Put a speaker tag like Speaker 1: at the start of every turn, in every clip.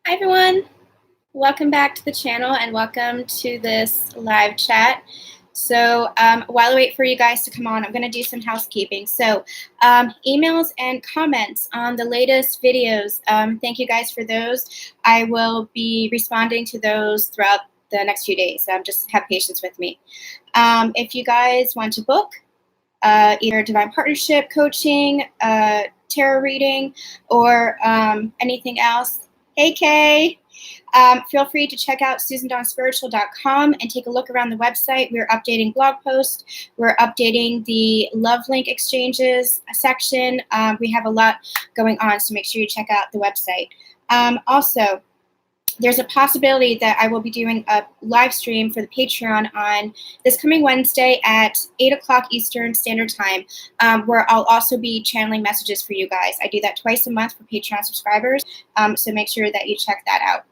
Speaker 1: Hi everyone, welcome back to the channel and welcome to this live chat. So while I wait for you guys to come on, I'm going to do some housekeeping. So emails and comments on the latest videos, thank you guys for those. I will be responding to those throughout the next few days. Just have patience with me. If you guys want to book either divine partnership coaching, tarot reading, or anything else, hey Kay, feel free to check out susandonspiritual.com and take a look around the website. We're updating blog posts. We're updating the love link exchanges section. We have a lot going on, so make sure you check out the website. Also, there's a possibility that I will be doing a live stream for the Patreon on this coming Wednesday at 8 o'clock Eastern Standard Time, where I'll also be channeling messages for you guys. I do that twice a month for Patreon subscribers, so make sure that you check that out.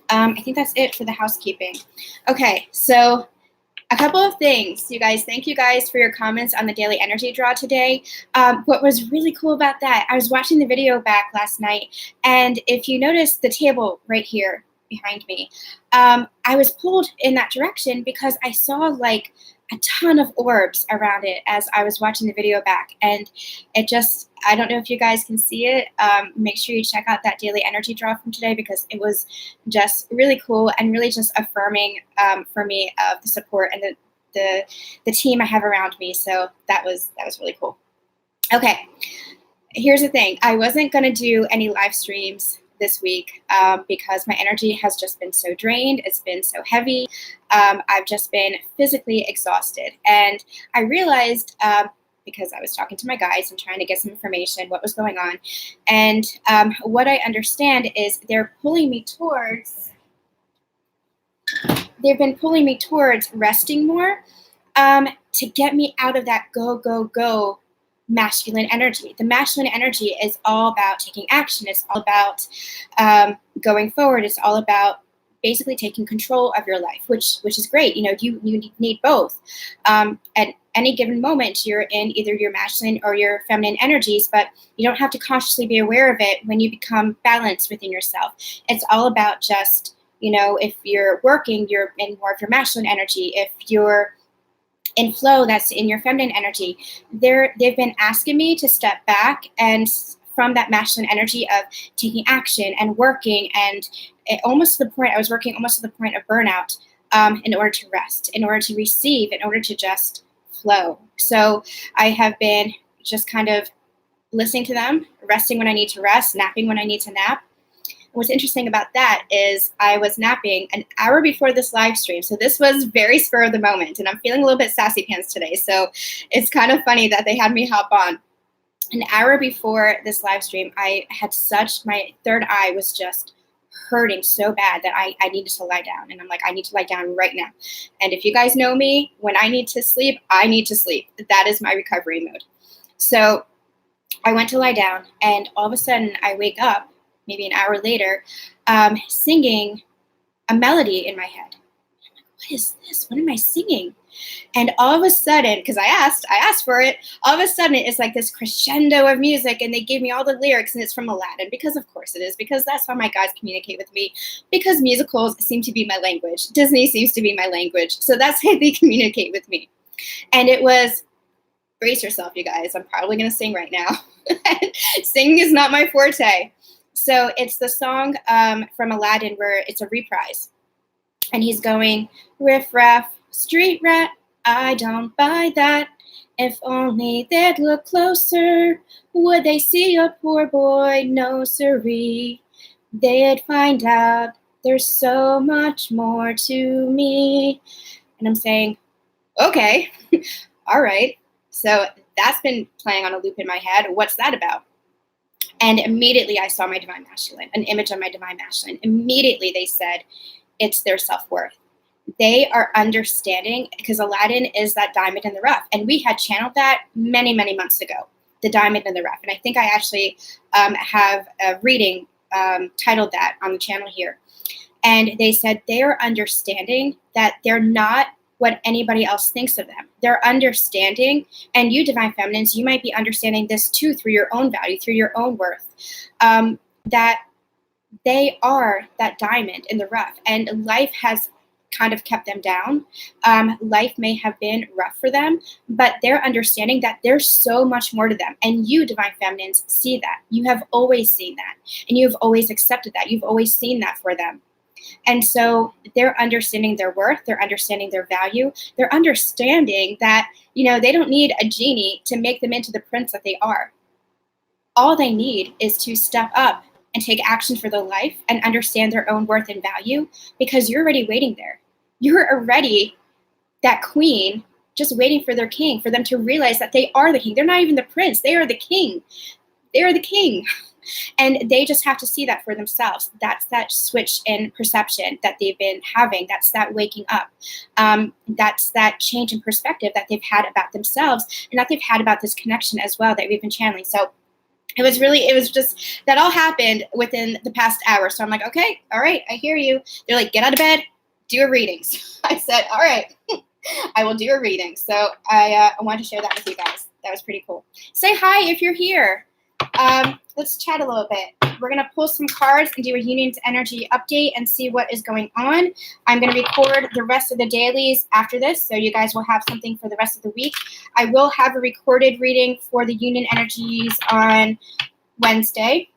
Speaker 1: I think that's it for the housekeeping. Okay, so a couple of things, you guys. Thank you guys for your comments on the daily energy draw today. What was really cool about that, I was watching the video back last night, and if you notice the table right here behind me, I was pulled in that direction because I saw like a ton of orbs around it as I was watching the video back, and it just, I don't know if you guys can see it. Make sure you check out that daily energy draw from today because it was just really cool and really just affirming for me of the support and the team I have around me. So that was really cool. Okay, here's the thing. I wasn't going to do any live streams this week because my energy has just been so drained. It's been so heavy. I've just been physically exhausted. And I realized, because I was talking to my guides and trying to get some information, what was going on. And what I understand is they've been pulling me towards resting more to get me out of that go, go, go masculine energy. The masculine energy is all about taking action. It's all about going forward. It's all about basically taking control of your life, which is great. You know, you need both. At any given moment, you're in either your masculine or your feminine energies, but you don't have to consciously be aware of it when you become balanced within yourself. It's all about just, you know, if you're working, you're in more of your masculine energy. If you're in flow, that's in your feminine energy. They've been asking me to step back and from that masculine energy of taking action and working, and almost to the point, I was working almost to the point of burnout in order to rest, in order to receive, in order to just flow. So I have been just kind of listening to them, resting when I need to rest, napping when I need to nap. What's interesting about that is I was napping an hour before this live stream. So this was very spur of the moment, and I'm feeling a little bit sassy pants today. So it's kind of funny that they had me hop on. An hour before this live stream, I had my third eye was just hurting so bad that I needed to lie down. And I'm like, I need to lie down right now. And if you guys know me, when I need to sleep, I need to sleep. That is my recovery mode. So I went to lie down, and all of a sudden I wake up, maybe an hour later, singing a melody in my head. I'm like, what is this? What am I singing? And all of a sudden, because I asked for it, all of a sudden it's like this crescendo of music, and they gave me all the lyrics, and it's from Aladdin, because of course it is, because that's how my guides communicate with me, because musicals seem to be my language. Disney seems to be my language. So that's how they communicate with me. And it was, brace yourself, you guys. I'm probably going to sing right now. Singing is not my forte. So it's the song from Aladdin where it's a reprise. And he's going, riff raff, street rat, I don't buy that. If only they'd look closer, would they see a poor boy? No siree. They'd find out there's so much more to me. And I'm saying, okay, all right. So that's been playing on a loop in my head. What's that about? And immediately I saw my divine masculine, an image of my divine masculine. Immediately they said, it's their self-worth. They are understanding, because Aladdin is that diamond in the rough. And we had channeled that many, many months ago, the diamond in the rough. And I think I actually have a reading titled that on the channel here. And they said they are understanding that they're not what anybody else thinks of them. They're understanding, and you divine feminines, you might be understanding this too through your own value, through your own worth, that they are that diamond in the rough, and life has kind of kept them down. Life may have been rough for them, but they're understanding that there's so much more to them. And you, Divine Feminines, see that. You have always seen that, and you've always accepted that. You've always seen that for them. And so they're understanding their worth, they're understanding their value, they're understanding that, they don't need a genie to make them into the prince that they are. All they need is to step up and take action for their life and understand their own worth and value, because you're already waiting there. You're already that queen just waiting for their king, for them to realize that they are the king. They're not even the prince. They are the king. They are the king. And they just have to see that for themselves. That's that switch in perception that they've been having. That's that waking up. That's that change in perspective that they've had about themselves, and that they've had about this connection as well that we've been channeling. So it was just, that all happened within the past hour. So I'm like, okay, all right, I hear you. They're like, get out of bed, do a reading. So I said, all right, I will do a reading. So I wanted to share that with you guys. That was pretty cool. Say hi if you're here. Let's chat a little bit. We're going to pull some cards and do a Union's energy update and see what is going on. I'm going to record the rest of the dailies after this, so you guys will have something for the rest of the week. I will have a recorded reading for the Union energies on Wednesday.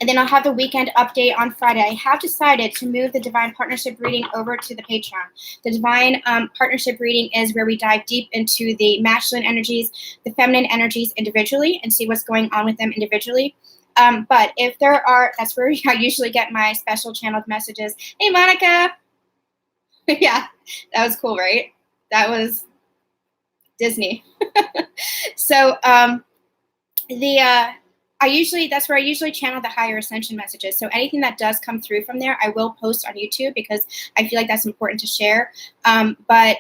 Speaker 1: And then I'll have the weekend update on Friday. I have decided to move the Divine Partnership reading over to the Patreon. The Divine Partnership reading is where we dive deep into the masculine energies, the feminine energies individually, and see what's going on with them individually. But if there are, that's where I usually get my special channeled messages. Hey, Monica. Yeah, that was cool, right? That was Disney. So that's where I usually channel the higher ascension messages. So anything that does come through from there, I will post on YouTube, because I feel like that's important to share. But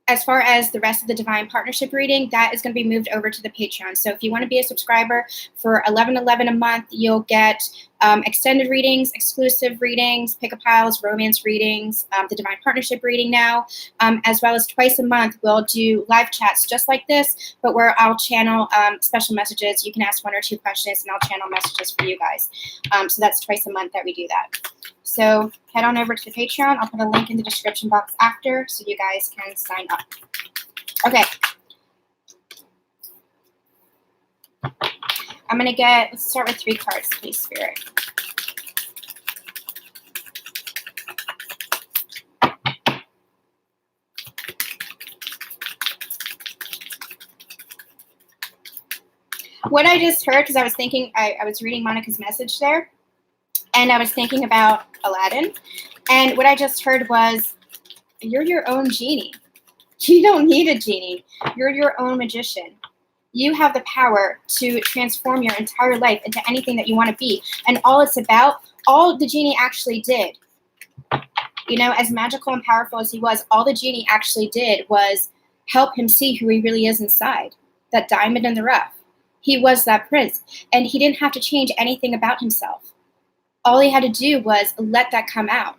Speaker 1: as far as the rest of the Divine Partnership reading, that is going to be moved over to the Patreon. So if you want to be a subscriber for $11.11 a month, you'll get extended readings, exclusive readings, pick-a-piles, romance readings, the Divine Partnership reading now, as well as twice a month, we'll do live chats just like this, but where I'll channel special messages. You can ask 1 or 2 questions, and I'll channel messages for you guys. So that's twice a month that we do that. So head on over to the Patreon. I'll put a link in the description box after, so you guys can sign up. Okay. Let's start with 3 cards, please, Spirit. What I just heard, because I was thinking, I was reading Monica's message there, and I was thinking about Aladdin, and what I just heard was, you're your own genie. You don't need a genie. You're your own magician. You have the power to transform your entire life into anything that you want to be. And all it's about, all the genie actually did, as magical and powerful as he was, all the genie actually did was help him see who he really is inside, that diamond in the rough. He was that prince, and he didn't have to change anything about himself. All he had to do was let that come out.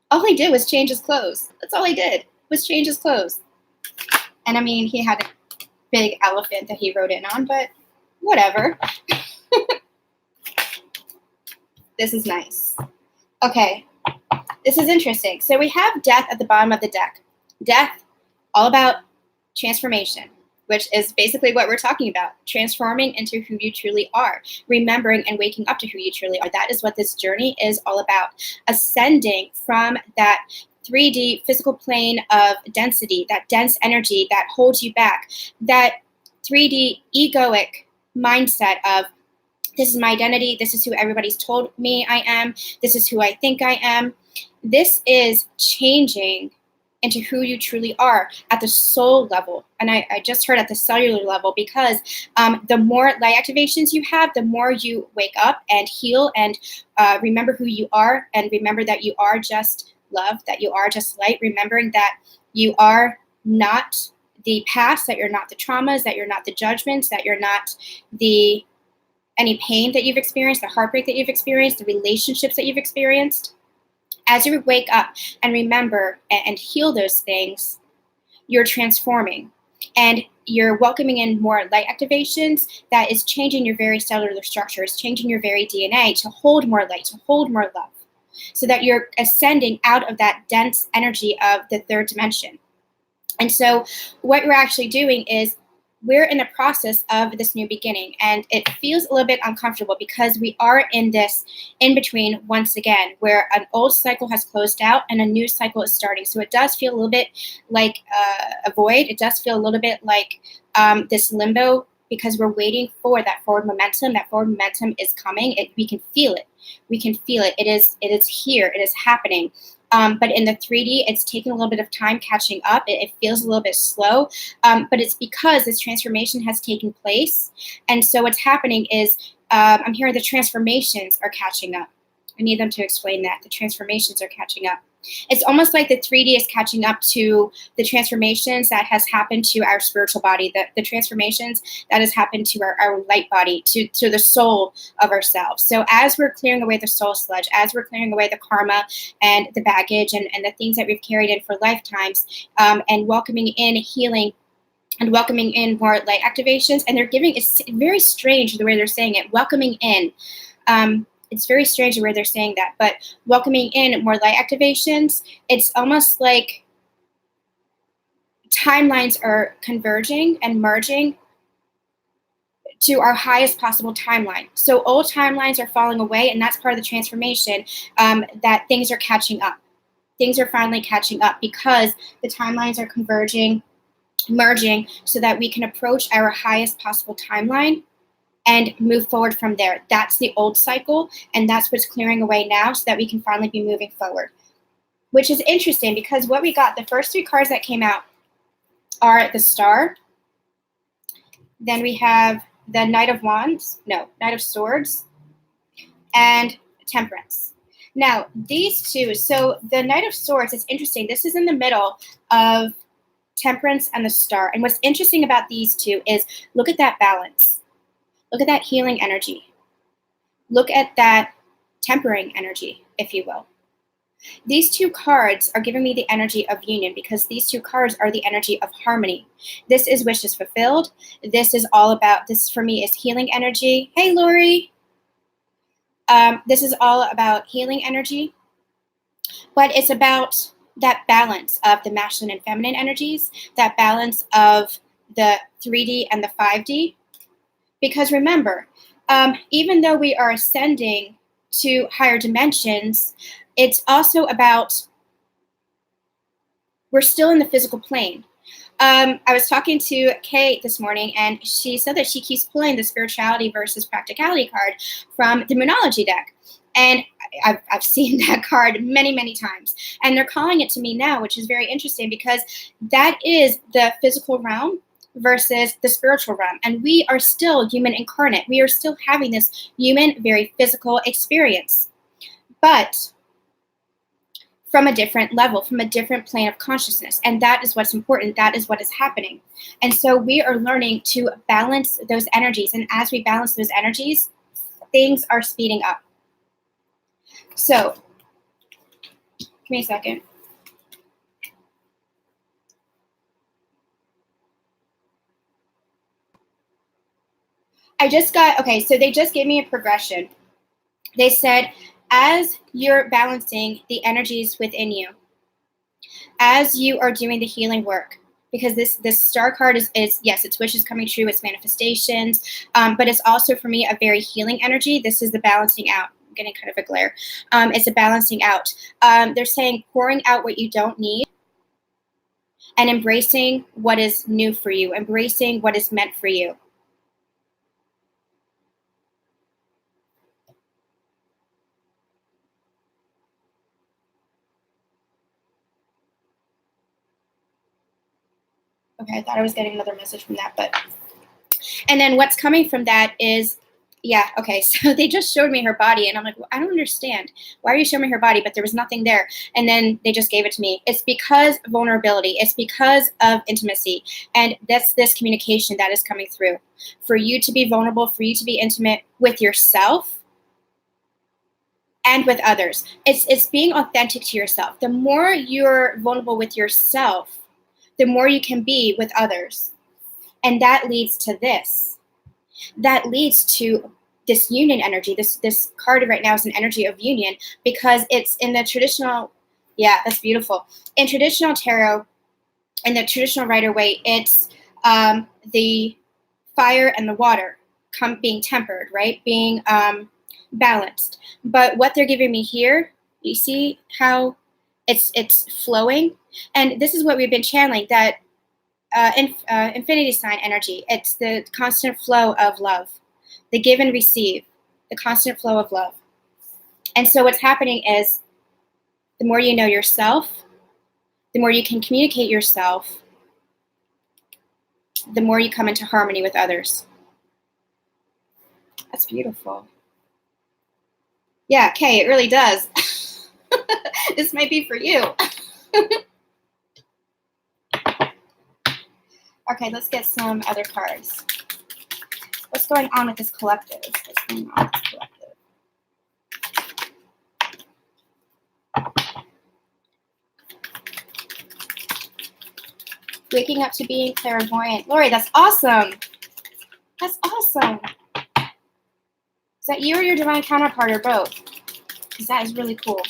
Speaker 1: All he did was change his clothes. That's all he did, was change his clothes. And I mean, he had a big elephant that he rode in on, but whatever. This is nice. Okay, this is interesting. So we have death at the bottom of the deck. Death, all about transformation, which is basically what we're talking about, transforming into who you truly are, remembering and waking up to who you truly are. That is what this journey is all about, ascending from that 3D physical plane of density, that dense energy that holds you back, that 3D egoic mindset of, this is my identity, this is who everybody's told me I am, this is who I think I am. This is changing into who you truly are at the soul level. And I just heard at the cellular level, because the more light activations you have, the more you wake up and heal and remember who you are, and remember that you are just love, that you are just light, remembering that you are not the past, that you're not the traumas, that you're not the judgments, that you're not any pain that you've experienced, the heartbreak that you've experienced, the relationships that you've experienced. As you wake up and remember and heal those things, you're transforming. and you're welcoming in more light activations, that is changing your very cellular structure, it's changing your very DNA to hold more light, to hold more love, so that you're ascending out of that dense energy of the third dimension. And so what we're actually doing is we're in the process of this new beginning, and it feels a little bit uncomfortable because we are in this in between once again, where an old cycle has closed out and a new cycle is starting. So it does feel a little bit like a void. It does feel a little bit like this limbo, because we're waiting for that forward momentum. That forward momentum is coming. We can feel it. We can feel it. It is here. It is happening. But in the 3D, it's taking a little bit of time catching up. It feels a little bit slow, but it's because this transformation has taken place. And so what's happening is I'm hearing the transformations are catching up. I need them to explain that. The transformations are catching up. It's almost like the 3D is catching up to the transformations that has happened to our spiritual body, the transformations that has happened to our light body, to the soul of ourselves. So as we're clearing away the soul sludge, as we're clearing away the karma and the baggage and the things that we've carried in for lifetimes, and welcoming in healing and welcoming in more light activations, and they're giving, it's very strange the way they're saying it, welcoming in. It's very strange the way they're saying that, but welcoming in more light activations, it's almost like timelines are converging and merging to our highest possible timeline. So old timelines are falling away, and that's part of the transformation, that things are catching up. Things are finally catching up because the timelines are converging, merging, so that we can approach our highest possible timeline and move forward from there. That's the old cycle, and that's what's clearing away now so that we can finally be moving forward. Which is interesting because what we got, the first 3 cards that came out are the Star. Then we have the Knight of Swords, and Temperance. Now, these two, so the Knight of Swords is interesting. This is in the middle of Temperance and the Star. And what's interesting about these two is look at that balance. Look at that healing energy. Look at that tempering energy, if you will. These 2 cards are giving me the energy of union because these 2 cards are the energy of harmony. This is wishes fulfilled. This is all about, this for me is healing energy. Hey, Lori. This is all about healing energy, but it's about that balance of the masculine and feminine energies, that balance of the 3D and the 5D. Because remember, even though we are ascending to higher dimensions, it's also about, we're still in the physical plane. I was talking to Kay this morning, and she said that she keeps pulling the spirituality versus practicality card from the Moonology deck. And I've seen that card many, many times. And they're calling it to me now, which is very interesting because that is the physical realm versus the spiritual realm. And we are still human incarnate. We are still having this human, very physical experience. But from a different level, from a different plane of consciousness. And that is what's important. That is what is happening. And so we are learning to balance those energies. And as we balance those energies, things are speeding up. So, give me a second. I just got, okay, so they just gave me a progression. They said, as you're balancing the energies within you, as you are doing the healing work, because this Star card is yes, it's wishes coming true, it's manifestations, but it's also for me a very healing energy. This is the balancing out. I'm getting kind of a glare. It's a balancing out. They're saying pouring out what you don't need and embracing what is new for you, embracing what is meant for you. Okay, I thought I was getting another message from that, but, and then what's coming from that is, yeah, okay, so they just showed me her body, and I'm like, well, I don't understand. Why are you showing me her body? But there was nothing there, and then they just gave it to me. It's because vulnerability. It's because of intimacy, and that's this communication that is coming through. For you to be vulnerable, for you to be intimate with yourself and with others. It's being authentic to yourself. The more you're vulnerable with yourself, the more you can be with others. And that leads to this. That leads to this union energy. This card right now is an energy of union because it's in the traditional, yeah, that's beautiful. In traditional tarot, in the traditional Rider-Waite, it's the fire and the water being tempered, right? Being balanced. But what they're giving me here, you see how it's flowing? And this is what we've been channeling, that infinity sign energy. It's the constant flow of love, the give and receive, the constant flow of love. And so what's happening is the more you know yourself, the more you can communicate yourself, the more you come into harmony with others. That's beautiful. Yeah, Kay, it really does. This might be for you. Okay, let's get some other cards. What's going on with this collective? What's going on with this collective? Waking up to being clairvoyant. Lori, that's awesome. That's awesome. Is that you or your divine counterpart or both? Because that is really cool.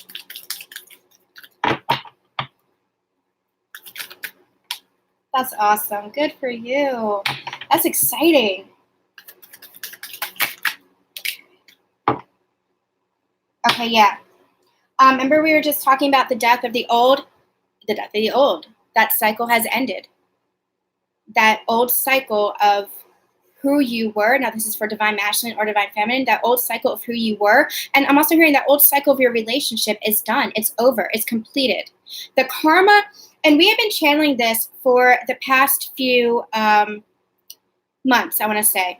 Speaker 1: That's awesome. Good for you. That's exciting. Okay, yeah. Remember we were just talking about the death of the old? The death of the old. That cycle has ended. That old cycle of who you were. Now this is for divine masculine or divine feminine. That old cycle of who you were. And I'm also hearing that old cycle of your relationship is done. It's over. It's completed. The karma, and we have been channeling this for the past few months, I want to say,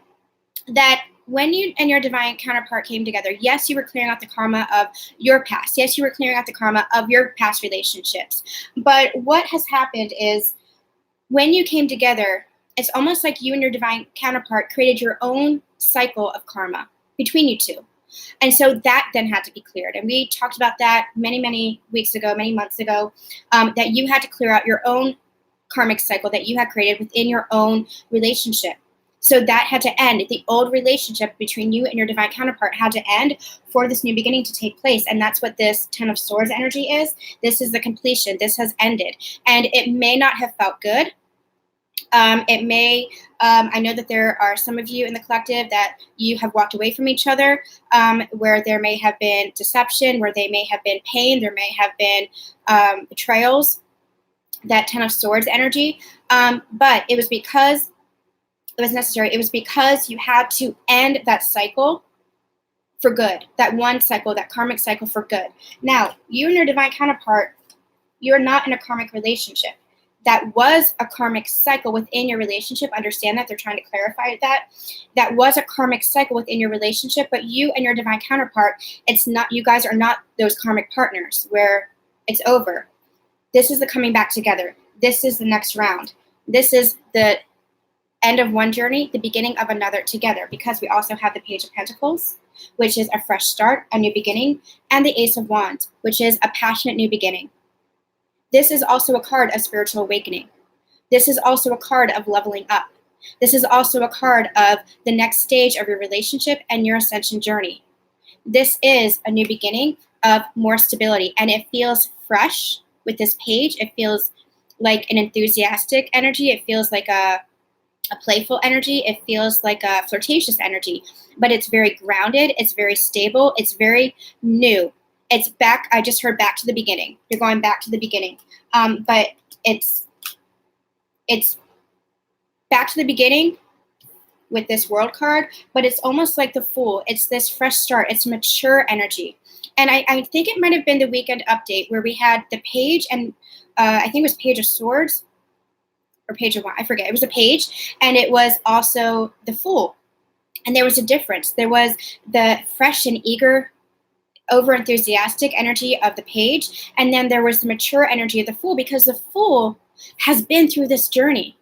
Speaker 1: that when you and your divine counterpart came together, yes, you were clearing out the karma of your past. Yes, you were clearing out the karma of your past relationships. But what has happened is when you came together, it's almost like you and your divine counterpart created your own cycle of karma between you two. And so that then had to be cleared. And we talked about that many, many weeks ago, many months ago, that you had to clear out your own karmic cycle that you had created within your own relationship. So that had to end. The old relationship between you and your divine counterpart had to end for this new beginning to take place. And that's what this Ten of Swords energy is. This is the completion. This has ended. And it may not have felt good. It may, I know that there are some of you in the collective that you have walked away from each other, where there may have been deception, where there may have been pain, there may have been betrayals, that Ten of Swords energy. But it was because it was necessary. It was because you had to end that cycle for good, that one cycle, that karmic cycle for good. Now, you and your divine counterpart, you're not in a karmic relationship. That was a karmic cycle within your relationship. Understand that. They're trying to clarify that. That was a karmic cycle within your relationship, but you and your divine counterpart, it's not, you guys are not those karmic partners where it's over. This is the coming back together. This is the next round. This is the end of one journey, the beginning of another together, because we also have the Page of Pentacles, which is a fresh start, a new beginning, and the Ace of Wands, which is a passionate new beginning. This is also a card of spiritual awakening. This is also a card of leveling up. This is also a card of the next stage of your relationship and your ascension journey. This is a new beginning of more stability, and it feels fresh with this page. It feels like an enthusiastic energy. It feels like a playful energy. It feels like a flirtatious energy, but it's very grounded. It's very stable. It's very new. It's back. I just heard back to the beginning. You're going back to the beginning. But it's back to the beginning with this World card, but it's almost like the Fool. It's this fresh start. It's mature energy. And I think it might have been the weekend update where we had the Page and I think it was Page of Swords or Page of Wands. I forget. It was a Page, and it was also the Fool. And there was a difference. There was the fresh and eager, over-enthusiastic energy of the Page, and then there was the mature energy of the Fool, because the Fool has been through this journey,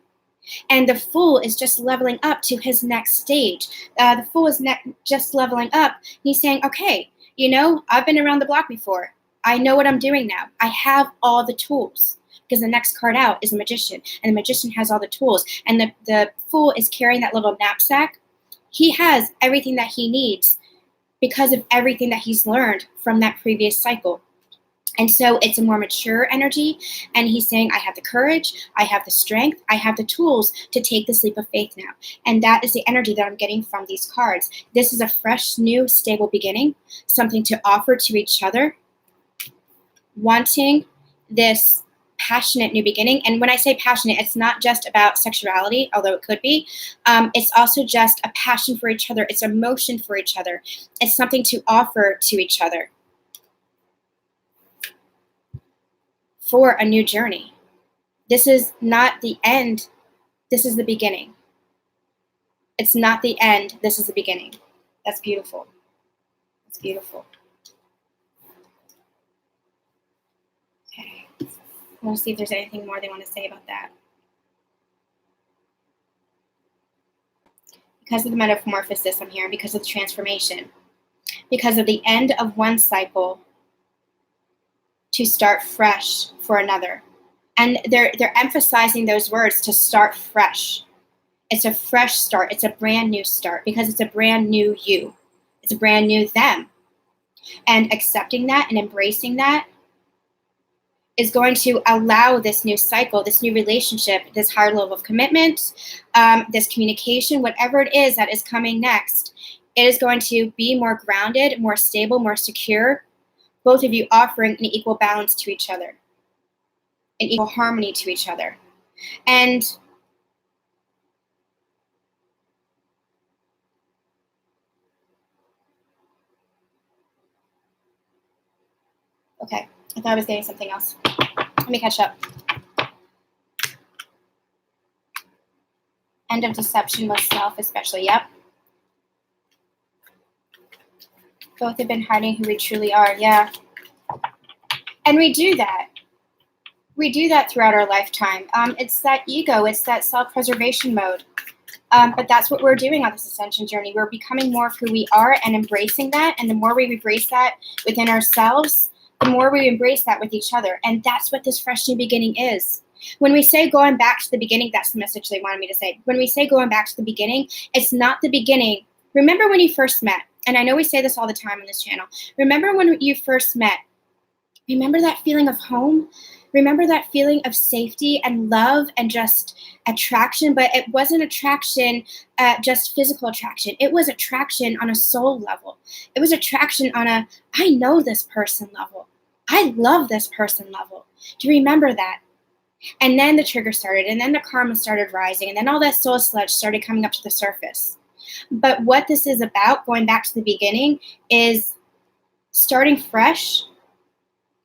Speaker 1: and the Fool is just leveling up to his next stage. The Fool is just leveling up. He's saying, okay, you know, I've been around the block before. I know what I'm doing now. I have all the tools. because the next card out is a magician, and the magician has all the tools, and the fool is carrying that little knapsack. He has everything that he needs because of everything that he's learned from that previous cycle. And so it's a more mature energy, and he's saying, I have the courage, I have the strength, I have the tools to take this leap of faith now. And that is the energy that I'm getting from these cards. This is a fresh, new, stable beginning, something to offer to each other, wanting this passionate new beginning. And when I say passionate, it's not just about sexuality, although it could be. It's also just a passion for each other. It's emotion for each other. It's something to offer to each other for a new journey. This is not the end. This is the beginning. It's not the end. This is the beginning. That's beautiful. That's beautiful. Okay. I want to see if there's anything more they want to say about that. Because of the metamorphosis, I'm here, because of the transformation, because of the end of one cycle to start fresh for another. And they're emphasizing those words, to start fresh. It's a fresh start. It's a brand new start, because it's a brand new you. It's a brand new them. And accepting that and embracing that is going to allow this new cycle, this new relationship, this higher level of commitment, this communication, whatever it is that is coming next, it is going to be more grounded, more stable, more secure, both of you offering an equal balance to each other, an equal harmony to each other. And okay, I thought I was getting something else. Let me catch up. End of deception with self, especially. Yep. Both have been hiding who we truly are. Yeah. And we do that. We do that throughout our lifetime. It's that ego. It's that self-preservation mode. But that's what we're doing on this ascension journey. We're becoming more of who we are and embracing that. And the more we embrace that within ourselves, the more we embrace that with each other. And that's what this fresh new beginning is. When we say going back to the beginning, that's the message they wanted me to say. When we say going back to the beginning, it's not the beginning. Remember when you first met? And I know we say this all the time on this channel. Remember when you first met? Remember that feeling of home? Remember that feeling of safety and love and just attraction? But it wasn't attraction, just physical attraction. It was attraction on a soul level. It was attraction on a, I know this person level. I love this person level. Do you remember that? And then the trigger started, and then the karma started rising, and then all that soul sludge started coming up to the surface. But what this is about, going back to the beginning, is starting fresh,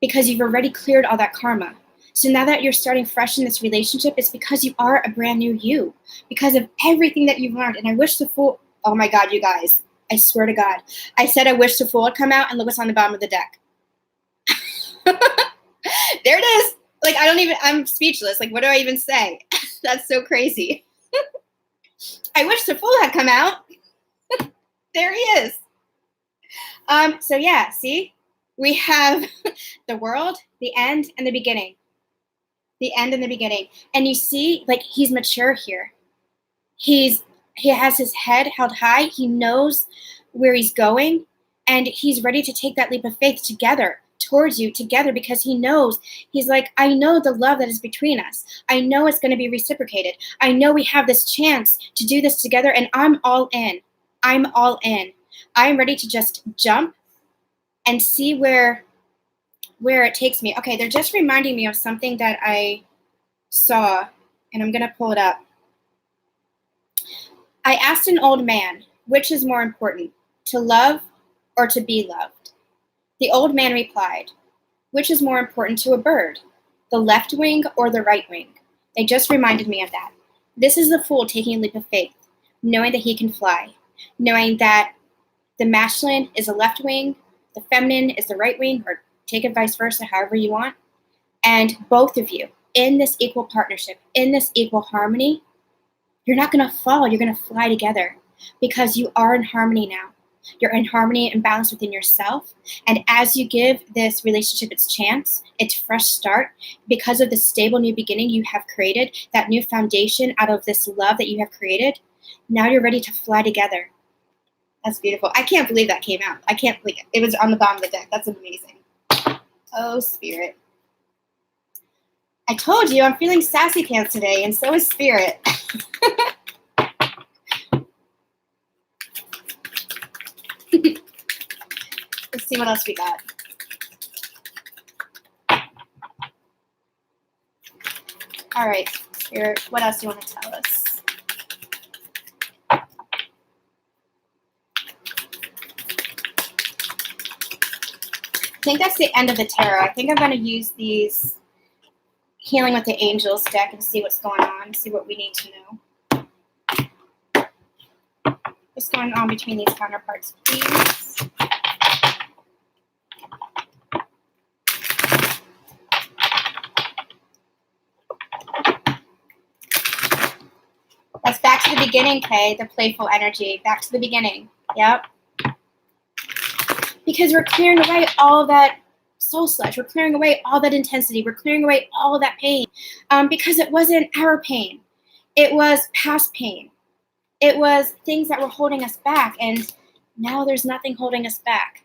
Speaker 1: because you've already cleared all that karma. So now that you're starting fresh in this relationship, it's because you are a brand new you, because of everything that you've learned. And I wish the fool, oh my God, you guys, I swear to God, I said I wish the fool would come out, and look what's on the bottom of the deck. There it is. Like, I'm speechless. Like, what do I even say? That's so crazy. I wish the fool had come out. There he is. So yeah, see? We have the world, the end, and the beginning. The end and the beginning. And you see, like, he's mature here. He has his head held high. He knows where he's going, and he's ready to take that leap of faith together, towards you, together, because he knows, he's like, I know the love that is between us. I know it's going to be reciprocated. I know we have this chance to do this together, and I'm all in. I'm all in. I'm ready to just jump and see where it takes me. Okay, they're just reminding me of something that I saw, and I'm going to pull it up. I asked an old man, which is more important, to love or to be loved? The old man replied, which is more important to a bird, the left wing or the right wing? They just reminded me of that. This is the fool taking a leap of faith, knowing that he can fly, knowing that the masculine is the left wing, the feminine is the right wing, or take it vice versa, however you want. And both of you, in this equal partnership, in this equal harmony, you're not going to fall. You're going to fly together, because you are in harmony now. You're in harmony and balance within yourself. And as you give this relationship its chance, its fresh start, because of the stable new beginning you have created, that new foundation out of this love that you have created, now you're ready to fly together. That's beautiful. I can't believe that came out. I can't believe it. It was on the bottom of the deck. That's amazing. Oh, Spirit. I told you I'm feeling sassy pants today, and so is Spirit. Let's see what else we got. All right, Spirit, what else do you want to tell us? I think that's the end of the tarot. I think I'm going to use these Healing with the Angels deck and see what's going on, see what we need to know. What's going on between these counterparts, please? That's back to the beginning, Kay, the playful energy. Back to the beginning. Yep. Because we're clearing away all that soul sludge. We're clearing away all that intensity. We're clearing away all that pain. Because it wasn't our pain. It was past pain. It was things that were holding us back. And now there's nothing holding us back.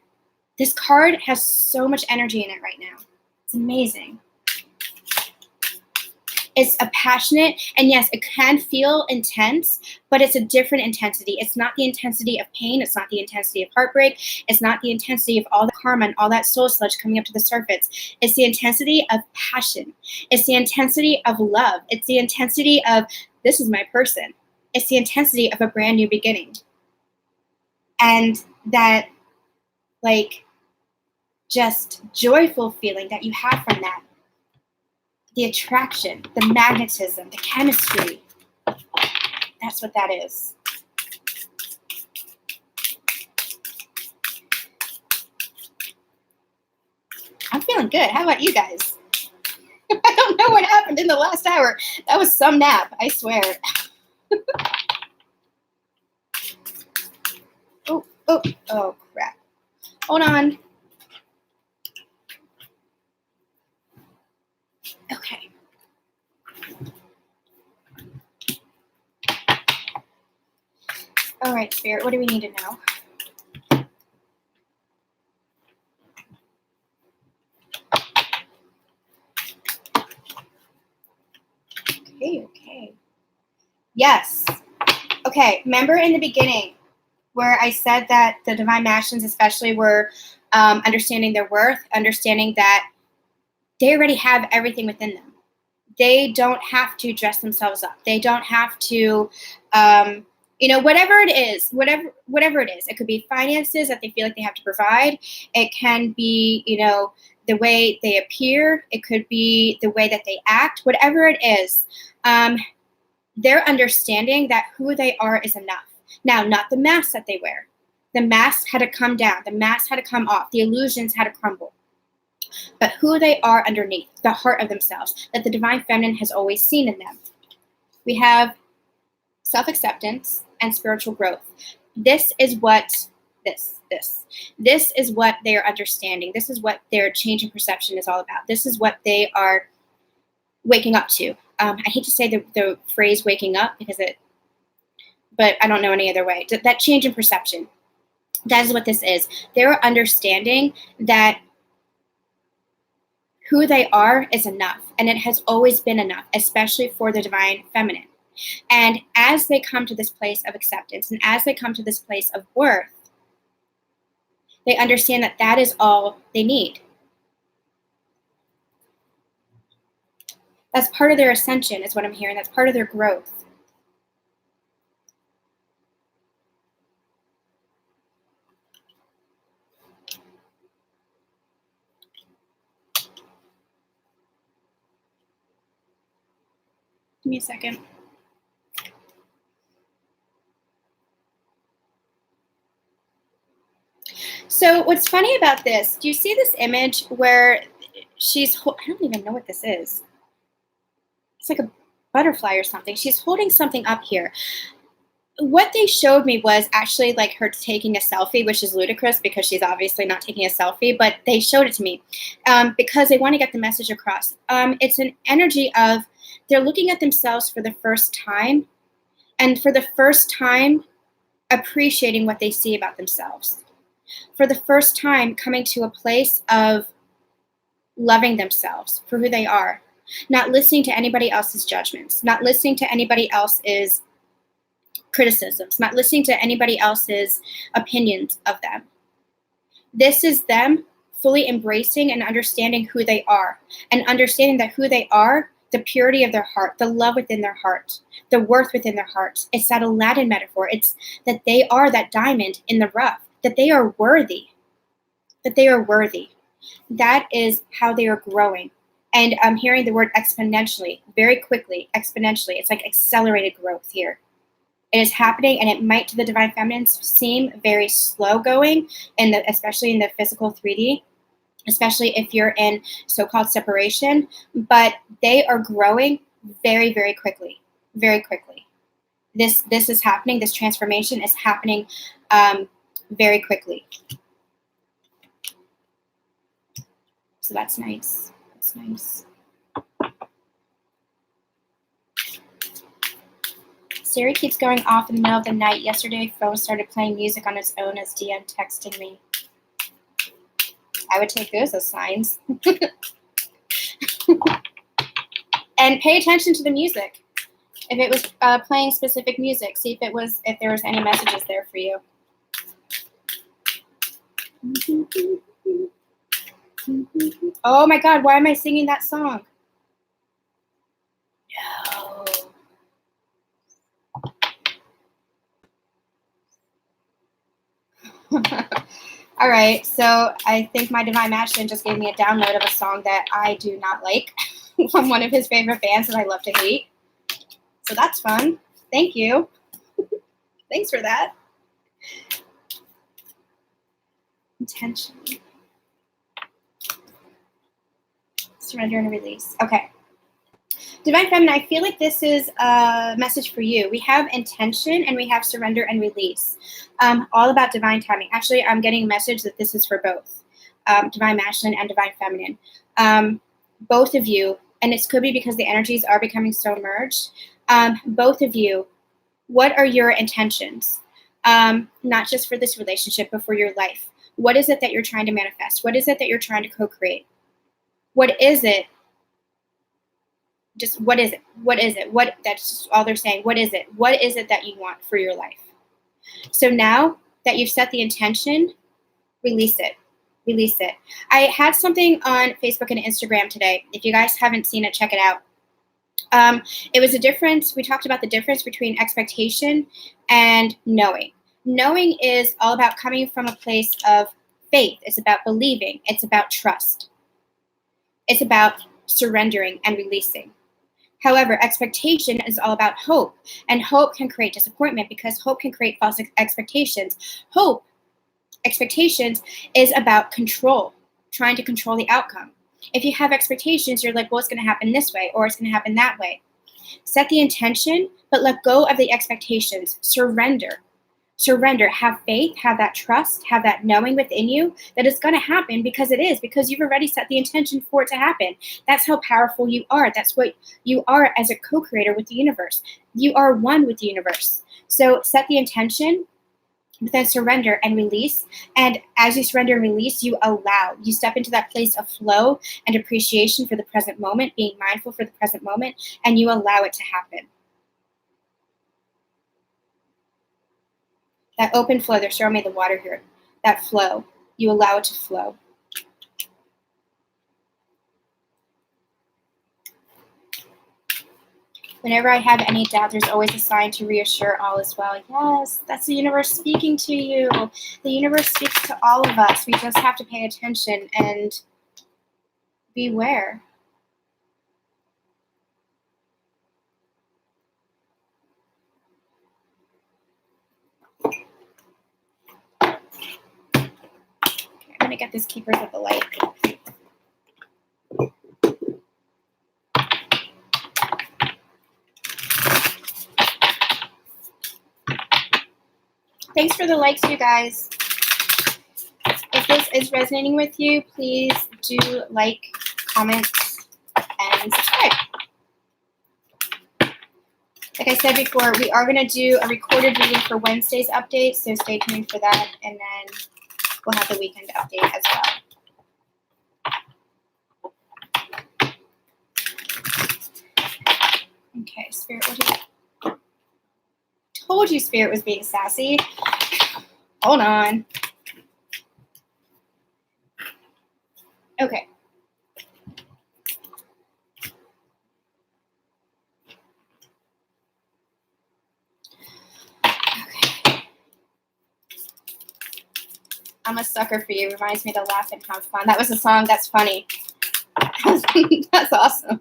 Speaker 1: This card has so much energy in it right now. It's amazing. It's a passionate, and yes, it can feel intense, but it's a different intensity. It's not the intensity of pain. It's not the intensity of heartbreak. It's not the intensity of all the karma and all that soul sludge coming up to the surface. It's the intensity of passion. It's the intensity of love. It's the intensity of, this is my person. It's the intensity of a brand new beginning. And that, like, just joyful feeling that you have from that. The attraction, the magnetism, the chemistry. That's what that is. I'm feeling good. How about you guys? I don't know what happened in the last hour. That was some nap, I swear. Oh, crap. Hold on. Okay. All right, Spirit, what do we need to know? Okay. Yes. Okay, remember in the beginning where I said that the divine masculines especially were understanding their worth, understanding that they already have everything within them. They don't have to dress themselves up. They don't have to, whatever it is, whatever it is. It could be finances that they feel like they have to provide. It can be, the way they appear. It could be the way that they act. Whatever it is, they're understanding that who they are is enough. Now, not the mask that they wear. The mask had to come down. The mask had to come off. The illusions had to crumble. But who they are underneath, the heart of themselves, that the divine feminine has always seen in them. We have self-acceptance and spiritual growth. This is what this is what they are understanding. This is what their change in perception is all about. This is what they are waking up to. I hate to say the phrase waking up but I don't know any other way. That change in perception. That is what this is. They're understanding that who they are is enough, and it has always been enough, especially for the divine feminine. And as they come to this place of acceptance, and as they come to this place of worth, they understand that that is all they need. That's part of their ascension, is what I'm hearing. That's part of their growth. Give me a second. So what's funny about this, do you see this image where I don't even know what this is. It's like a butterfly or something. She's holding something up here. what they showed me was actually like her taking a selfie, which is ludicrous because she's obviously not taking a selfie, but they showed it to me because they want to get the message across. It's an energy of they're looking at themselves for the first time, and for the first time appreciating what they see about themselves. For the first time coming to a place of loving themselves for who they are, not listening to anybody else's judgments, not listening to anybody else's criticisms, not listening to anybody else's opinions of them. This is them fully embracing and understanding who they are, and understanding that who they are, the purity of their heart, the love within their heart, the worth within their heart. It's that Aladdin metaphor. It's that they are that diamond in the rough, that they are worthy, that they are worthy. That is how they are growing. And I'm hearing the word exponentially, very quickly, exponentially. It's like accelerated growth here. It is happening, and it might to the divine feminines seem very slow going, especially in the physical 3D, especially if you're in so-called separation, but they are growing very, very quickly, very quickly. This is happening. This transformation is happening very quickly. So that's nice. That's nice. Siri keeps going off in the middle of the night. Yesterday, phone started playing music on its own as DM texting me. I would take those as signs. And pay attention to the music. If it was playing specific music, see if there was any messages there for you. Oh my God, why am I singing that song? No. All right, so I think my divine masculine just gave me a download of a song that I do not like from one of his favorite bands that I love to hate. So that's fun. Thank you. Thanks for that. Intention. Surrender and release. Okay. Divine Feminine, I feel like this is a message for you. We have intention and we have surrender and release. All about divine timing. Actually, I'm getting a message that this is for both. Divine Masculine and Divine Feminine. Both of you, and this could be because the energies are becoming so merged. Both of you, what are your intentions? Not just for this relationship, but for your life. What is it that you're trying to manifest? What is it that you're trying to co-create? What is it? Just what is it? What is it? That's just all they're saying. What is it? What is it that you want for your life? So now that you've set the intention, release it. Release it. I had something on Facebook and Instagram today. If you guys haven't seen it, check it out. It was a difference. We talked about the difference between expectation and knowing. Knowing is all about coming from a place of faith. It's about believing. It's about trust. It's about surrendering and releasing. However, expectation is all about hope, and hope can create disappointment because hope can create false expectations. Expectations is about control, trying to control the outcome. If you have expectations, you're like, well, it's going to happen this way or it's going to happen that way. Set the intention, but let go of the expectations. Surrender. Surrender. Have faith, have that trust, have that knowing within you that it's going to happen because it is, because you've already set the intention for it to happen. That's how powerful you are. That's what you are as a co-creator with the universe. You are one with the universe. So set the intention, but then surrender and release. And as you surrender and release, you allow. You step into that place of flow and appreciation for the present moment, being mindful for the present moment, and you allow it to happen. That open flow, they're showing me the water here. That flow, you allow it to flow. Whenever I have any doubt, there's always a sign to reassure all is well. Yes, that's the universe speaking to you. The universe speaks to all of us. We just have to pay attention and beware. Okay, I'm going to get this Keepers of the Light. Thanks for the likes, you guys. If this is resonating with you, please do like, comment, and subscribe. Like I said before, we are going to do a recorded reading for Wednesday's update, so stay tuned for that, and then we'll have the weekend update as well. Okay, Spirit, what do you... Told you Spirit was being sassy. Hold on. Okay. I'm a sucker for you. Reminds me to laugh and have fun. That was a song. That's funny. That's awesome.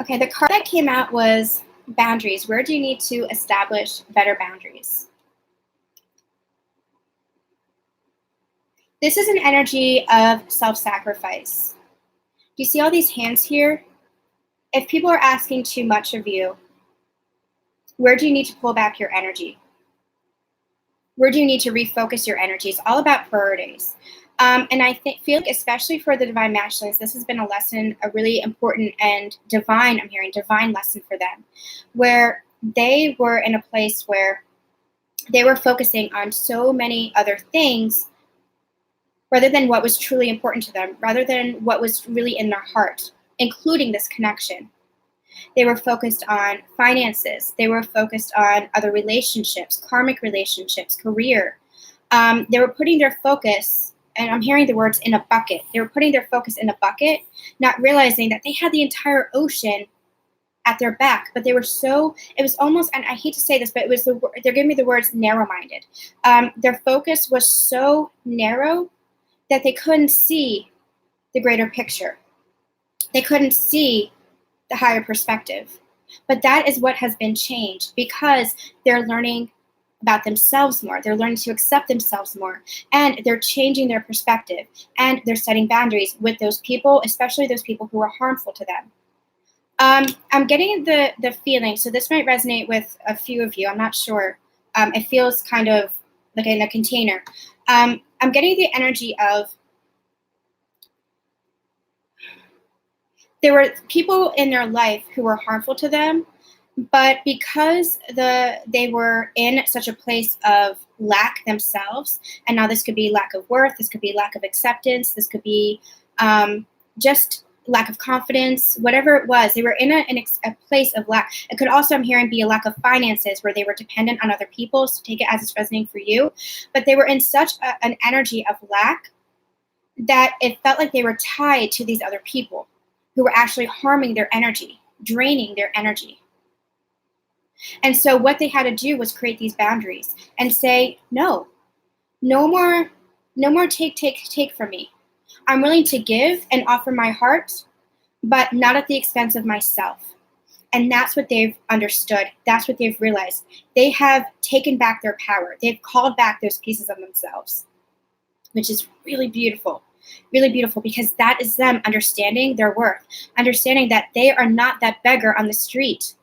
Speaker 1: Okay, the card that came out was boundaries. Where do you need to establish better boundaries? This is an energy of self-sacrifice. Do you see all these hands here? If people are asking too much of you, where do you need to pull back your energy? Where do you need to refocus your energy? It's all about priorities. And I feel like especially for the Divine Masculines, this has been a lesson, a really important and divine, I'm hearing, divine lesson for them, where they were in a place where they were focusing on so many other things rather than what was truly important to them, rather than what was really in their heart, including this connection. They were focused on finances. They were focused on other relationships, karmic relationships, career. They were putting their focus, and I'm hearing the words, in a bucket. They were putting their focus in a bucket, not realizing that they had the entire ocean at their back. But they were so, it was almost, and I hate to say this, but it was, they're giving me the words narrow-minded. Their focus was so narrow that they couldn't see the greater picture. They couldn't see the higher perspective. But that is what has been changed, because they're learning about themselves more. They're learning to accept themselves more, and they're changing their perspective, and they're setting boundaries with those people, especially those people who are harmful to them. I'm getting the feeling, so this might resonate with a few of you, I'm not sure. It feels kind of like in a container. I'm getting the energy of there were people in their life who were harmful to them, but because they were in such a place of lack themselves, and now this could be lack of worth, this could be lack of acceptance, this could be just lack of confidence, whatever it was, they were in a place of lack. It could also, I'm hearing, be a lack of finances where they were dependent on other people, so take it as it's resonating for you. But they were in such an energy of lack that it felt like they were tied to these other people who were actually harming their energy, draining their energy. And so what they had to do was create these boundaries and say, no more take from me. I'm willing to give and offer my heart, but not at the expense of myself. And that's what they've understood. That's what they've realized. They have taken back their power. They've called back those pieces of themselves, which is really beautiful. Really beautiful, because that is them understanding their worth, understanding that they are not that beggar on the street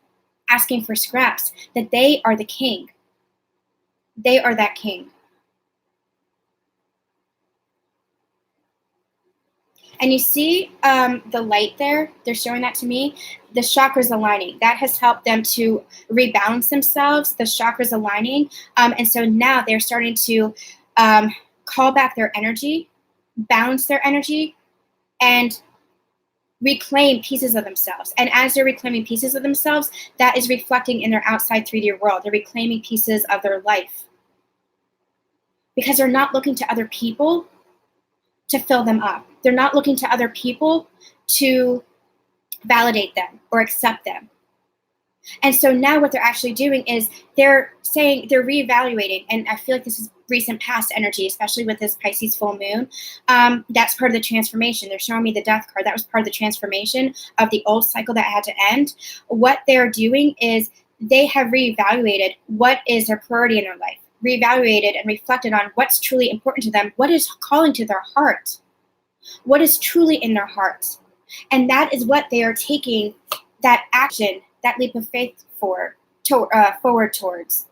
Speaker 1: asking for scraps, that they are the king. They are that king. And you see the light there? They're showing that to me. The chakras aligning. That has helped them to rebalance themselves, the chakras aligning. And so now they're starting to call back their energy, balance their energy, and reclaim pieces of themselves. And as they're reclaiming pieces of themselves, that is reflecting in their outside 3D world. They're reclaiming pieces of their life, because they're not looking to other people to fill them up. They're not looking to other people to validate them or accept them. And so now what they're actually doing is they're saying, they're reevaluating, and I feel like this is recent past energy, especially with this Pisces full moon. That's part of the transformation. They're showing me the death card. That was part of the transformation of the old cycle that had to end. What they're doing is they have reevaluated what is their priority in their life, reevaluated and reflected on what's truly important to them, what is calling to their heart. what is truly in their heart. And that is what they are taking that action, that leap of faith forward towards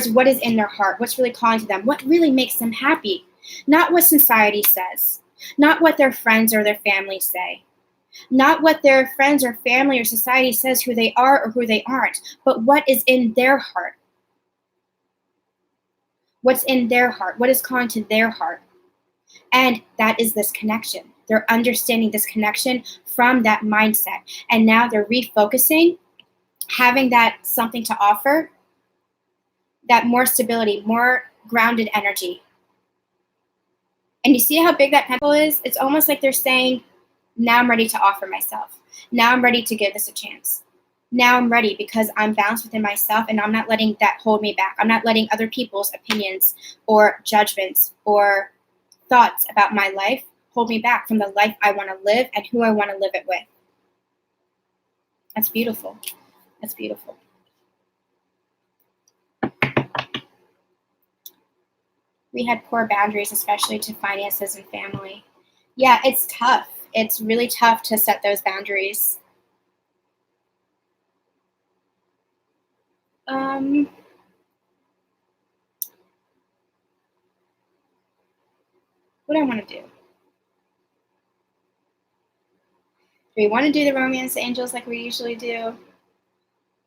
Speaker 1: what is in their heart, what's really calling to them, what really makes them happy. Not what society says, not what their friends or their family say, not what their friends or family or society says who they are or who they aren't, but what is in their heart. What's in their heart, what is calling to their heart. And that is this connection. They're understanding this connection from that mindset. And now they're refocusing, having that something to offer, that more stability, more grounded energy. And you see how big that pentacle is? It's almost like they're saying, now I'm ready to offer myself. Now I'm ready to give this a chance. Now I'm ready because I'm balanced within myself and I'm not letting that hold me back. I'm not letting other people's opinions or judgments or thoughts about my life hold me back from the life I want to live and who I want to live it with. That's beautiful. That's beautiful. We had poor boundaries, especially to finances and family. Yeah, it's tough. It's really tough to set those boundaries. What do I want to do? Do we want to do the romance angels like we usually do?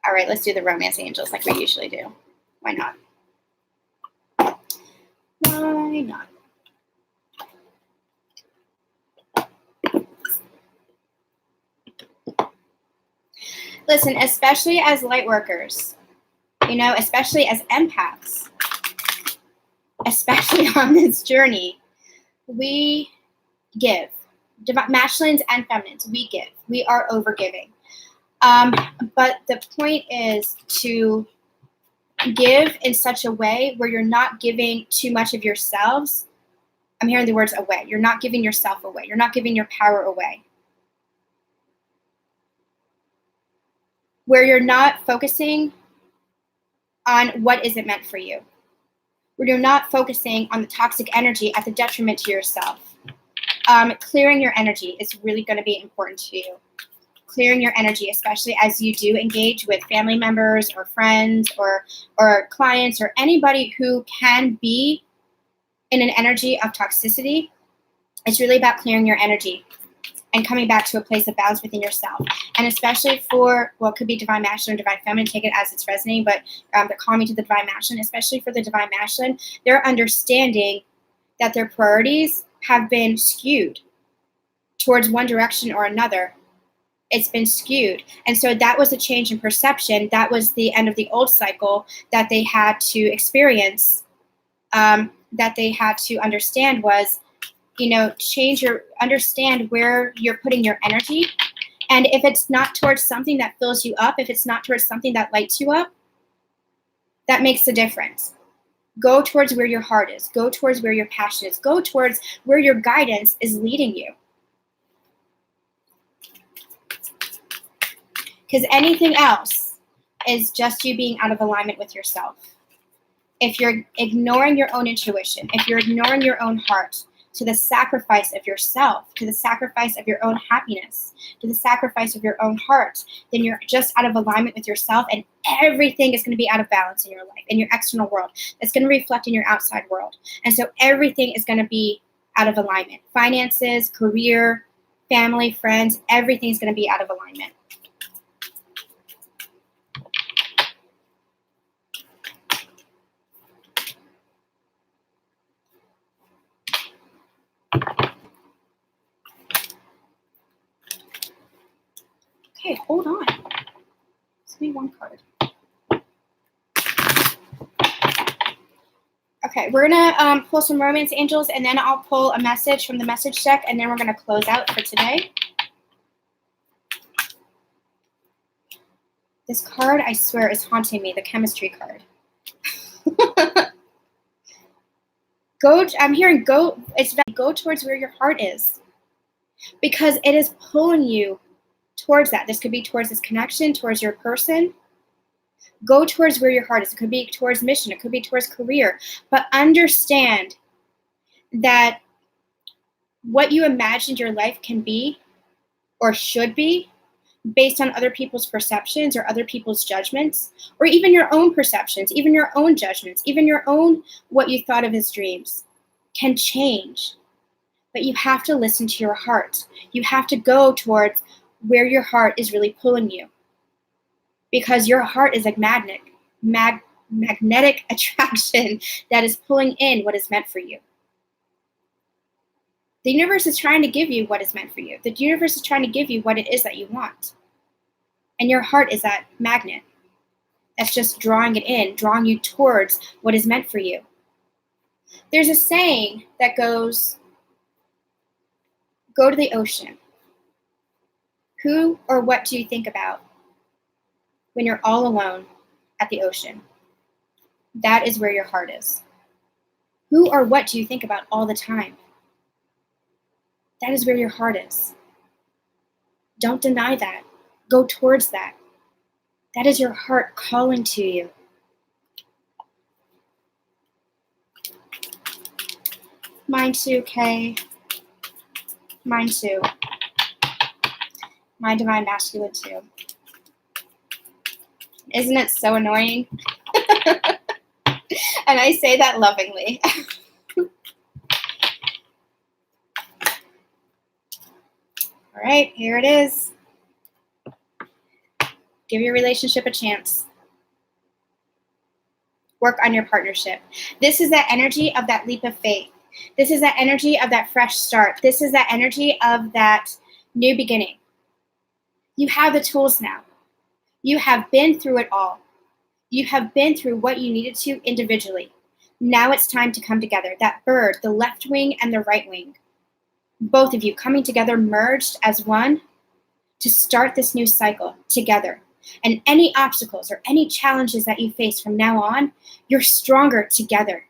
Speaker 1: All right, let's do the romance angels like we usually do. Why not? Why not? Listen, especially as light workers, especially as empaths, especially on this journey, we give. Masculines and feminines, we give. We are overgiving. But the point is to give in such a way where you're not giving too much of yourselves. I'm hearing the words away. You're not giving yourself away. You're not giving your power away. Where you're not focusing on what isn't meant for you. Where you're not focusing on the toxic energy at the detriment to yourself. Clearing your energy is really going to be important to you. Clearing your energy, especially as you do engage with family members or friends or clients or anybody who can be in an energy of toxicity. It's really about clearing your energy and coming back to a place of balance within yourself. And especially for what could be divine masculine or divine feminine, take it as it's resonating, but they're calling me to the divine masculine, especially for the divine masculine, they're understanding that their priorities have been skewed towards one direction or another. It's been skewed. And so that was a change in perception. That was the end of the old cycle that they had to experience, that they had to understand was, understand where you're putting your energy. And if it's not towards something that fills you up, if it's not towards something that lights you up, that makes a difference. Go towards where your heart is. Go towards where your passion is. Go towards where your guidance is leading you. Because anything else is just you being out of alignment with yourself. If you're ignoring your own intuition, if you're ignoring your own heart to the sacrifice of yourself, to the sacrifice of your own happiness, to the sacrifice of your own heart, then you're just out of alignment with yourself, and everything is going to be out of balance in your life, in your external world. It's going to reflect in your outside world. And so everything is going to be out of alignment. Finances, career, family, friends, everything is going to be out of alignment. Okay, hold on. Just give me one card. Okay, we're gonna pull some romance angels, and then I'll pull a message from the message deck, and then we're gonna close out for today. This card, I swear, is haunting me. The chemistry card. I'm hearing go. It's go towards where your heart is, because it is pulling you towards that. This could be towards this connection, towards your person. Go towards where your heart is. It could be towards mission. It could be towards career. But understand that what you imagined your life can be or should be based on other people's perceptions or other people's judgments, or even your own perceptions, even your own judgments, even your own what you thought of as dreams can change. But you have to listen to your heart. You have to go towards where your heart is really pulling you. Because your heart is like magnetic attraction that is pulling in what is meant for you. The universe is trying to give you what is meant for you. The universe is trying to give you what it is that you want. And your heart is that magnet that's just drawing it in, drawing you towards what is meant for you. There's a saying that goes, go to the ocean. Who or what do you think about when you're all alone at the ocean? That is where your heart is. Who or what do you think about all the time? That is where your heart is. Don't deny that. Go towards that. That is your heart calling to you. Mine too, Kay. Mine too. My divine masculine too. Isn't it so annoying? And I say that lovingly. All right, here it is. Give your relationship a chance. Work on your partnership. This is that energy of that leap of faith. This is that energy of that fresh start. This is that energy of that new beginning. You have the tools now. You have been through it all. You have been through what you needed to individually. Now it's time to come together. That bird, the left wing and the right wing, both of you coming together, merged as one to start this new cycle together. And any obstacles or any challenges that you face from now on, you're stronger together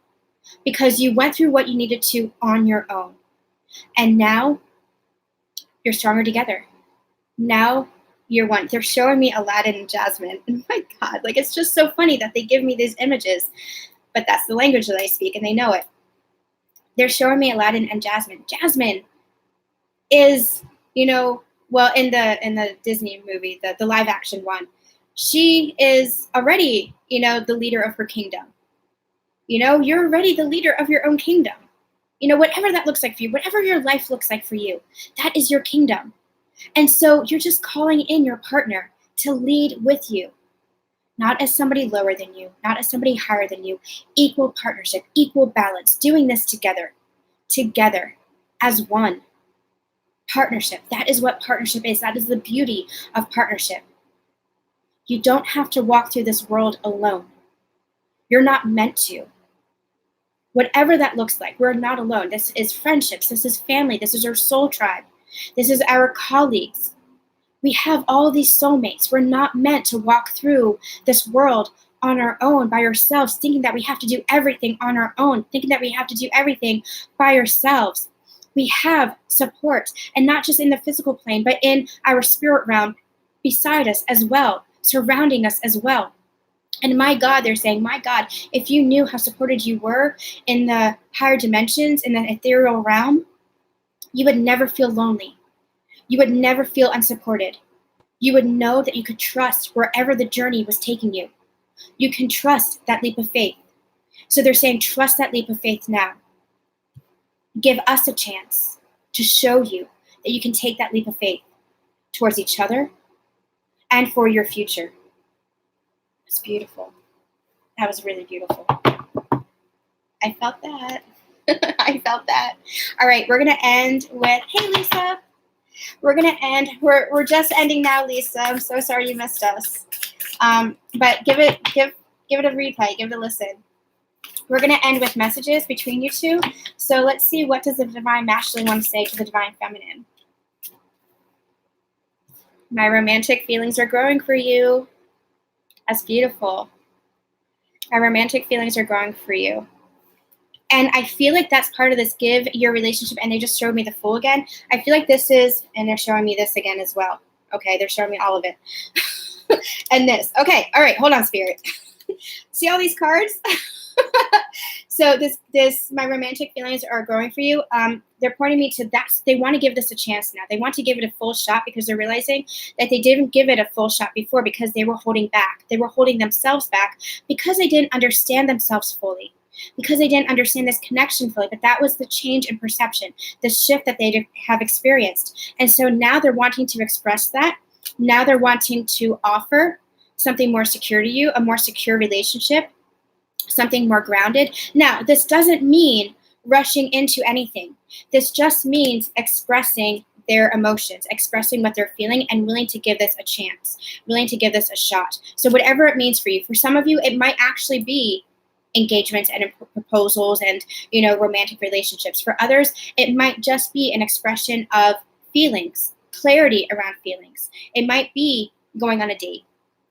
Speaker 1: because you went through what you needed to on your own. And now you're stronger together. Now you're one. They're showing me Aladdin and Jasmine. And my God, like, it's just so funny that they give me these images, but that's the language that I speak and they know it. They're showing me Aladdin and Jasmine. Jasmine is, well, in the Disney movie, the live action one, she is already, the leader of her kingdom. You're already the leader of your own kingdom. Whatever that looks like for you, whatever your life looks like for you, that is your kingdom. And so you're just calling in your partner to lead with you, not as somebody lower than you, not as somebody higher than you, equal partnership, equal balance, doing this together as one. Partnership. That is what partnership is. That is the beauty of partnership. You don't have to walk through this world alone. You're not meant to. Whatever that looks like, we're not alone. This is friendships. This is family. This is our soul tribe. This is our colleagues. We have all these soulmates. We're not meant to walk through this world on our own by ourselves, thinking that we have to do everything on our own, thinking that we have to do everything by ourselves. We have support, and not just in the physical plane, but in our spirit realm beside us as well, surrounding us as well. And my God, they're saying, my God, if you knew how supported you were in the higher dimensions, in the ethereal realm, you would never feel lonely. You would never feel unsupported. You would know that you could trust wherever the journey was taking you. You can trust that leap of faith. So they're saying, trust that leap of faith now. Give us a chance to show you that you can take that leap of faith towards each other and for your future. It's beautiful. That was really beautiful. I felt that. I felt that. All right, we're going to end with, hey, Lisa. We're going to end. We're just ending now, Lisa. I'm so sorry you missed us. But give it a replay. Give it a listen. We're going to end with messages between you two. So let's see, what does the divine masculine want to say to the divine feminine? My romantic feelings are growing for you. That's beautiful. My romantic feelings are growing for you. And I feel like that's part of this give your relationship. And they just showed me the Fool again. I feel like this is, and they're showing me this again as well. Okay, they're showing me all of it. And this. Okay, all right, hold on, Spirit. See all these cards? So my romantic feelings are growing for you. They're pointing me to that. They want to give this a chance now. They want to give it a full shot because they're realizing that they didn't give it a full shot before because they were holding back. They were holding themselves back because they didn't understand themselves fully, because they didn't understand this connection fully. But that was the change in perception, the shift that they have experienced. And so now they're wanting to express that. Now they're wanting to offer something more secure to you, a more secure relationship, something more grounded. Now, this doesn't mean rushing into anything. This just means expressing their emotions, expressing what they're feeling, and willing to give this a chance, willing to give this a shot. So whatever it means for you. For some of you, it might actually be engagements and proposals and, romantic relationships. For others, it might just be an expression of feelings, clarity around feelings. It might be going on a date.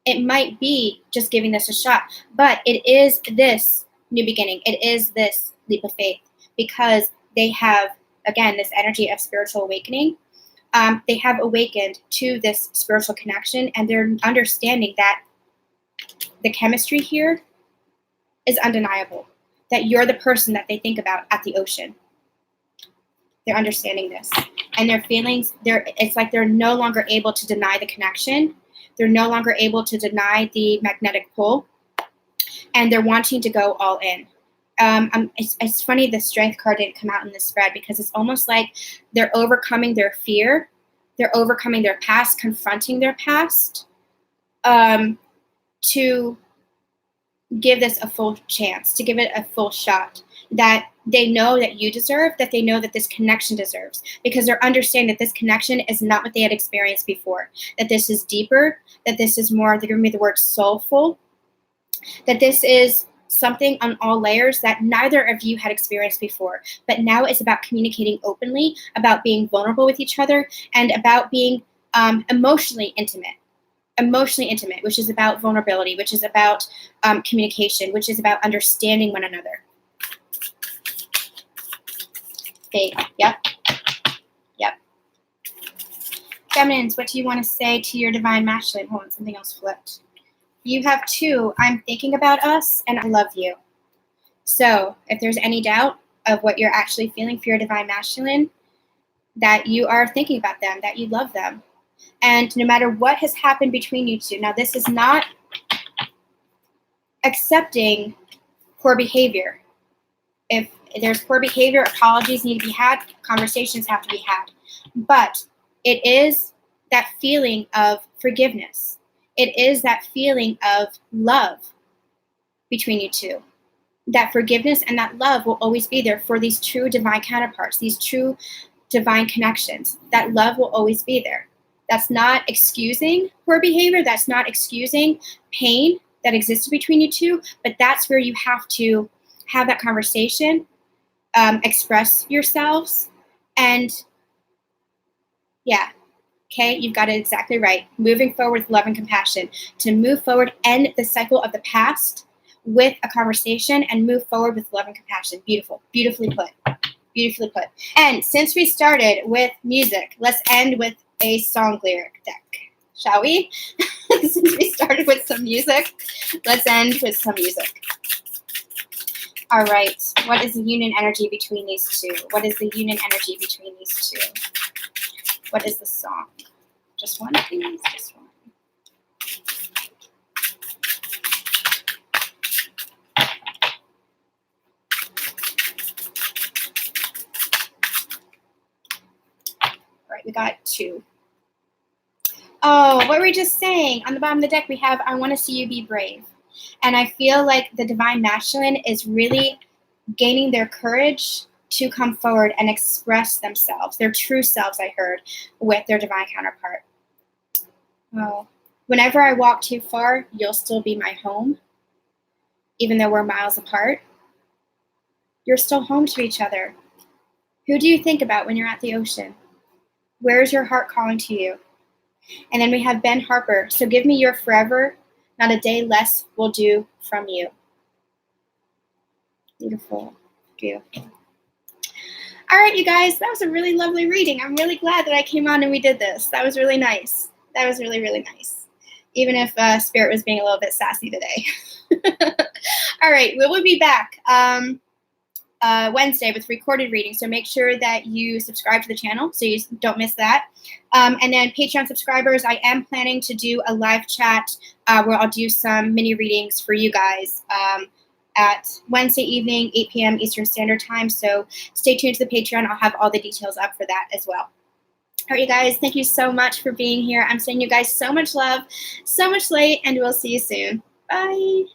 Speaker 1: It might be just giving this a shot, but it is this new beginning. It is this leap of faith because they have, again, this energy of spiritual awakening. They have awakened to this spiritual connection, and they're understanding that the chemistry here is undeniable, that you're the person that they think about at the ocean. They're understanding this, and their feelings, it's like they're no longer able to deny the connection. They're no longer able to deny the magnetic pull, and they're wanting to go all in. It's funny the Strength card didn't come out in this spread because it's almost like they're overcoming their fear. They're overcoming their past, confronting their past, to give this a full chance, to give it a full shot that they know that you deserve, that they know that this connection deserves, because they're understanding that this connection is not what they had experienced before, that this is deeper, that this is more, they're giving me the word soulful, that this is something on all layers that neither of you had experienced before. But now it's about communicating openly, about being vulnerable with each other, and about being emotionally intimate, which is about vulnerability, which is about communication, which is about understanding one another. Faith. Yep. Feminines, what do you want to say to your divine masculine? Hold on, something else flipped. You have 2. I'm thinking about us, and I love you. So if there's any doubt of what you're actually feeling for your divine masculine, that you are thinking about them, that you love them. And no matter what has happened between you two, now this is not accepting poor behavior. If there's poor behavior, apologies need to be had, conversations have to be had. But it is that feeling of forgiveness. It is that feeling of love between you two. That forgiveness and that love will always be there for these true divine counterparts, these true divine connections. That love will always be there. That's not excusing poor behavior. That's not excusing pain that existed between you two. But that's where you have to have that conversation, express yourselves, and okay, you've got it exactly right. Moving forward with love and compassion. To move forward, end the cycle of the past with a conversation and move forward with love and compassion. Beautiful. Beautifully put. Beautifully put. And since we started with music, let's end with a song lyric deck, shall we? Since we started with some music, let's end with some music. All right. What is the union energy between these two? What is the union energy between these two? What is the song? Just one, please. Just one. All right, we got 2. Oh, what were we just saying? On the bottom of the deck, we have, I want to see you be brave. And I feel like the divine masculine is really gaining their courage to come forward and express themselves, their true selves, I heard, with their divine counterpart. Oh, whenever I walk too far, you'll still be my home. Even though we're miles apart, you're still home to each other. Who do you think about when you're at the ocean? Where is your heart calling to you? And then we have Ben Harper. So give me your forever, not a day less will do from you. Beautiful, beautiful. All right, you guys, that was a really lovely reading. I'm really glad that I came on and we did this. That was really nice. That was really, really nice. Even if Spirit was being a little bit sassy today. All right, we will be back. Wednesday with recorded readings. So make sure that you subscribe to the channel so you don't miss that. And then Patreon subscribers, I am planning to do a live chat where I'll do some mini readings for you guys at Wednesday evening, 8 p.m. Eastern Standard Time. So stay tuned to the Patreon. I'll have all the details up for that as well. All right, you guys, thank you so much for being here. I'm sending you guys so much love, so much light, and we'll see you soon. Bye.